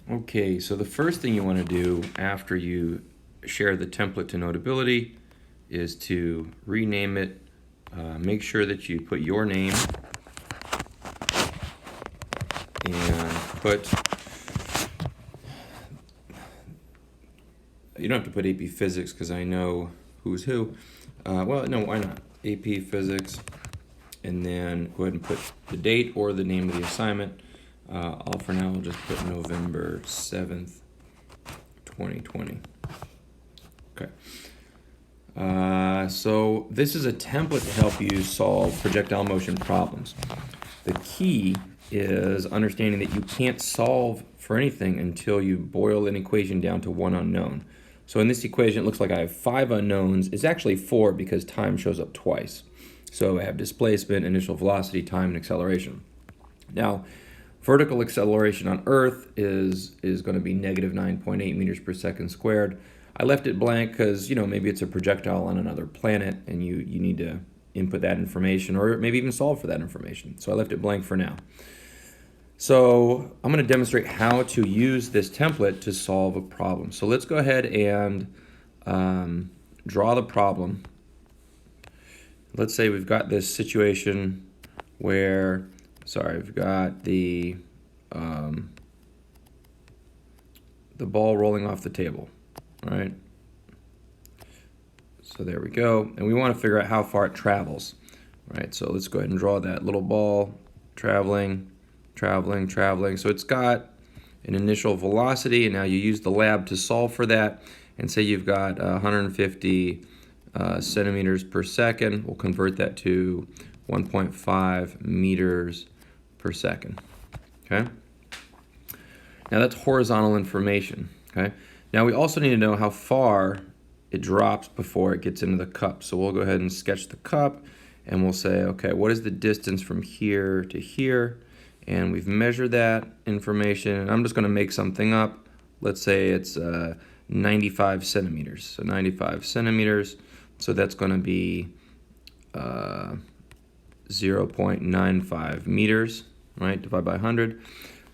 Okay, so the first thing you want to do after you share the template to Notability is to rename it. Make sure that you put your name and put, you don't have to put AP Physics because I know who's who. Well, no, why not? AP Physics, and then go ahead and put the date or the name of the assignment. I'll for now, I'll just put November 7th, 2020. Okay. So this is a template to help you solve projectile motion problems. The key is understanding that you can't solve for anything until you boil an equation down to one unknown. So in this equation, it looks like I have 5 unknowns. It's actually 4 because time shows up twice. So I have displacement, initial velocity, time, and acceleration. Now, vertical acceleration on Earth is going to be negative 9.8 meters per second squared. I left it blank because, maybe it's a projectile on another planet and you need to input that information or maybe even solve for that information. So I left it blank for now. So I'm going to demonstrate how to use this template to solve a problem. So let's go ahead and draw the problem. Let's say we've got this situation where, we've got the ball rolling off the table, right? So there we go. And we want to figure out how far it travels, right? So let's go ahead and draw that little ball traveling. So it's got an initial velocity, and now you use the lab to solve for that. And say you've got 150 centimeters per second. We'll convert that to 1.5 meters per second. Okay. Now that's horizontal information. Okay. Now we also need to know how far it drops before it gets into the cup. So we'll go ahead and sketch the cup, and we'll say, okay, what is the distance from here to here? And we've measured that information, and I'm just going to make something up. Let's say it's 95 centimeters. So 95 centimeters. So that's going to be 0.95 meters, right? Divided by 100.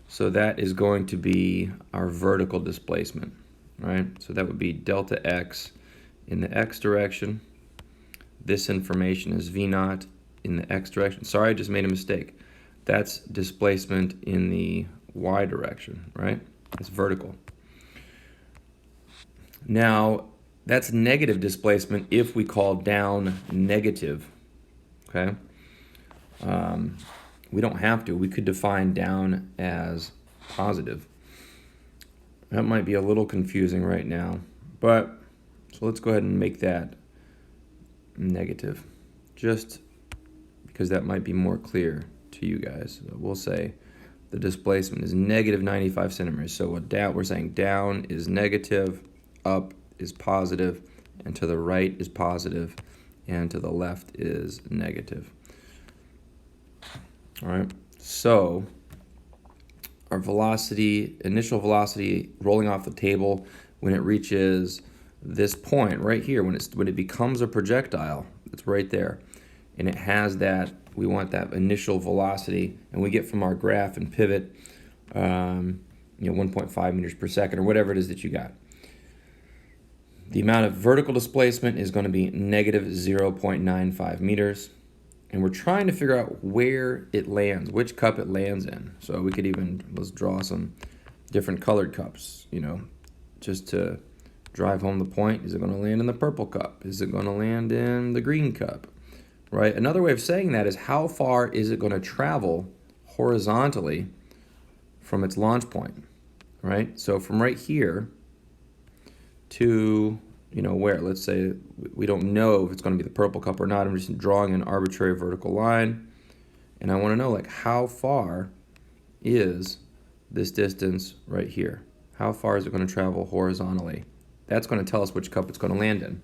So that is going to be our vertical displacement, right? So that would be delta x in the x direction. This information is v naught in the x direction. Sorry, I just made a mistake. That's displacement in the y direction, right? It's vertical. Now, that's negative displacement if we call down negative, okay? We don't have to. We could define down as positive. That might be a little confusing right now, so let's go ahead and make that negative, just because that might be more clear to you guys. We'll say the displacement is negative 95 centimeters. So we're saying down is negative, up is positive, and to the right is positive, and to the left is negative. All right, so our velocity, initial velocity rolling off the table when it reaches this point right here, when it becomes a projectile, it's right there. And it has that, we want that initial velocity, and we get from our graph and pivot, 1.5 meters per second, or whatever it is that you got. The amount of vertical displacement is going to be negative 0.95 meters. And we're trying to figure out where it lands, which cup it lands in. So we could let's draw some different colored cups, just to drive home the point. Is it going to land in the purple cup? Is it going to land in the green cup? Right? Another way of saying that is how far is it going to travel horizontally from its launch point, right? So from right here to, where? Let's say we don't know if it's going to be the purple cup or not. I'm just drawing an arbitrary vertical line, and I want to know, how far is this distance right here? How far is it going to travel horizontally? That's going to tell us which cup it's going to land in.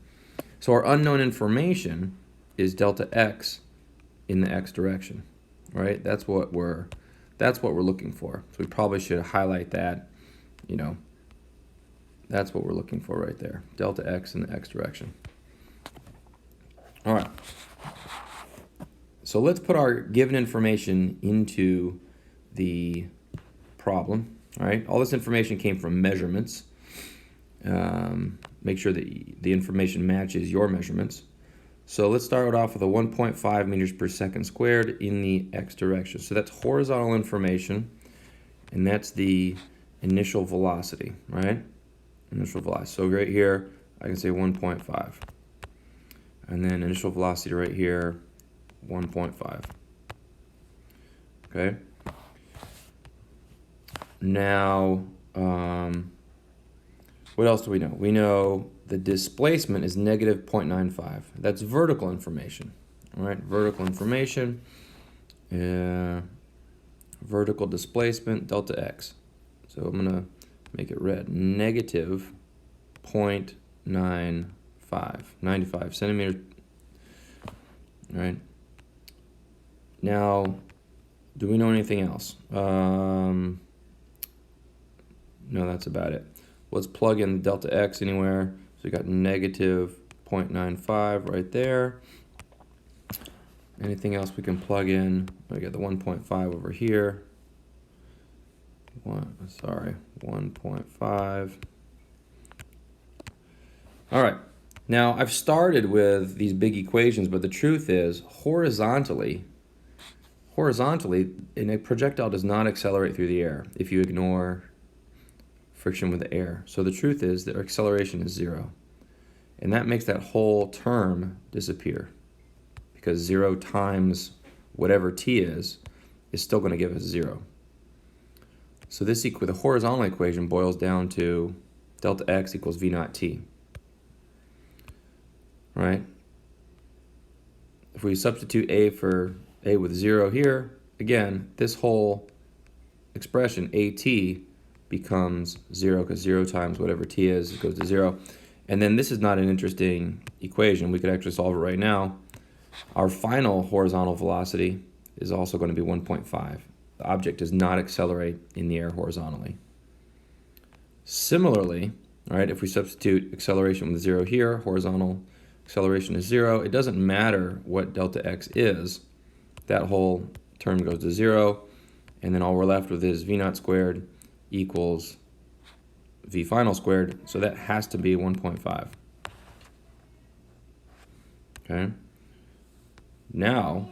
So our unknown information is delta x in the x direction, right? That's what we're looking for. So we probably should highlight that, that's what we're looking for right there, delta x in the x direction. All right, so let's put our given information into the problem. All right, all this information came from measurements. Make sure that the information matches your measurements. So let's start off with a 1.5 meters per second squared in the x direction. So that's horizontal information, and that's the initial velocity, right? Initial velocity. So right here, I can say 1.5. And then initial velocity right here, 1.5. Okay? Now, what else do we know? We know the displacement is negative 0.95. That's vertical information. All right, vertical information. Vertical displacement, delta x. So I'm going to make it red. Negative 0.95. 95 centimeters. All right. Now, do we know anything else? No, that's about it. Let's plug in delta x anywhere. So we got negative 0.95 right there. Anything else we can plug in? We got the 1.5 over here. 1.5. All right. Now, I've started with these big equations, but the truth is, horizontally, a projectile does not accelerate through the air if you ignore friction with the air. So the truth is that acceleration is 0. And that makes that whole term disappear, because 0 times whatever t is still going to give us 0. So this the horizontal equation boils down to delta x equals v naught t. Right? If we substitute a for a with 0 here, again, this whole expression at becomes 0, because 0 times whatever t is goes to 0. And then this is not an interesting equation. We could actually solve it right now. Our final horizontal velocity is also going to be 1.5. The object does not accelerate in the air horizontally. Similarly, right, if we substitute acceleration with 0 here, horizontal acceleration is 0. It doesn't matter what delta x is. That whole term goes to 0. And then all we're left with is v naught squared equals v final squared. So that has to be 1.5. Okay. Now,